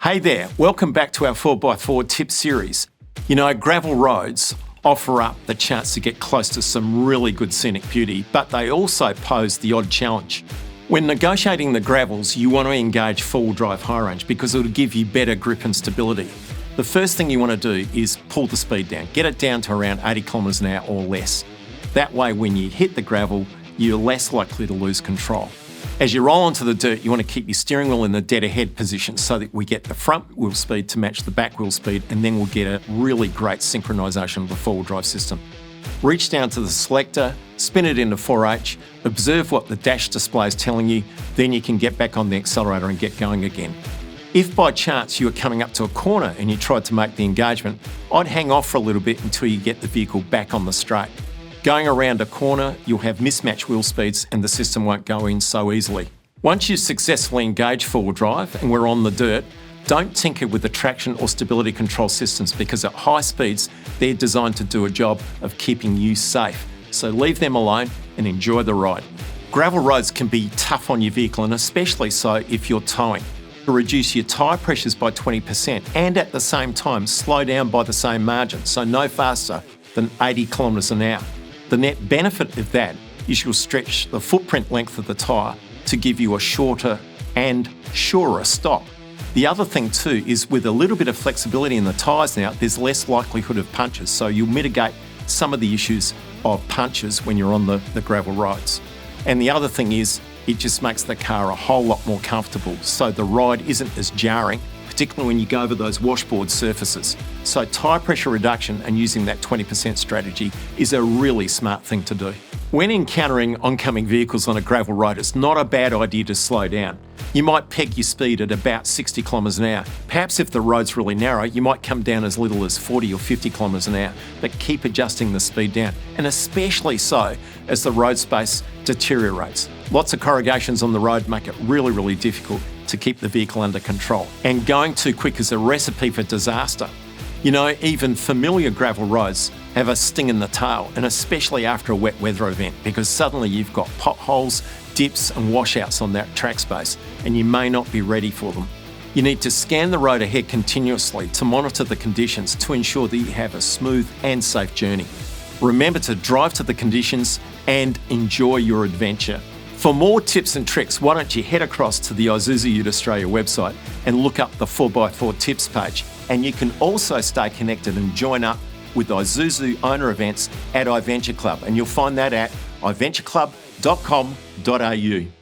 Hey there, welcome back to our 4x4 tip series. You know, gravel roads offer up the chance to get close to some really good scenic beauty, but they also pose the odd challenge. When negotiating the gravels, you want to engage four-wheel drive high range because it'll give you better grip and stability. The first thing you want to do is pull the speed down, get it down to around 80 kilometres an hour or less. That way, when you hit the gravel, you're less likely to lose control. As you roll onto the dirt, you want to keep your steering wheel in the dead ahead position so that we get the front wheel speed to match the back wheel speed, and then we'll get a really great synchronisation of the four-wheel drive system. Reach down to the selector, spin it into 4H, observe what the dash display is telling you, then you can get back on the accelerator and get going again. If by chance you are coming up to a corner and you tried to make the engagement, I'd hang off for a little bit until you get the vehicle back on the straight. Going around a corner, you'll have mismatched wheel speeds and the system won't go in so easily. Once you've successfully engaged four-wheel drive and we're on the dirt, don't tinker with the traction or stability control systems because at high speeds, they're designed to do a job of keeping you safe. So leave them alone and enjoy the ride. Gravel roads can be tough on your vehicle, and especially so if you're towing. To reduce your tyre pressures by 20% and at the same time slow down by the same margin, so no faster than 80 kilometres an hour. The net benefit of that is you'll stretch the footprint length of the tyre to give you a shorter and surer stop. The other thing too is with a little bit of flexibility in the tyres now, there's less likelihood of punches, so you'll mitigate some of the issues of punches when you're on the gravel roads. And the other thing is it just makes the car a whole lot more comfortable, so the ride isn't as jarring, particularly when you go over those washboard surfaces. So tyre pressure reduction and using that 20% strategy is a really smart thing to do. When encountering oncoming vehicles on a gravel road, it's not a bad idea to slow down. You might peg your speed at about 60 kilometres an hour. Perhaps if the road's really narrow, you might come down as little as 40 or 50 kilometres an hour, but keep adjusting the speed down, and especially so as the road space deteriorates. Lots of corrugations on the road make it really difficult to keep the vehicle under control. And going too quick is a recipe for disaster. You know, even familiar gravel roads have a sting in the tail, and especially after a wet weather event, because suddenly you've got potholes, dips and washouts on that track space, and you may not be ready for them. You need to scan the road ahead continuously to monitor the conditions to ensure that you have a smooth and safe journey. Remember to drive to the conditions and enjoy your adventure. For more tips and tricks, why don't you head across to the Isuzu UTE Australia website and look up the 4x4 tips page. And you can also stay connected and join up with Isuzu owner events at iVenture Club. And you'll find that at iventureclub.com.au.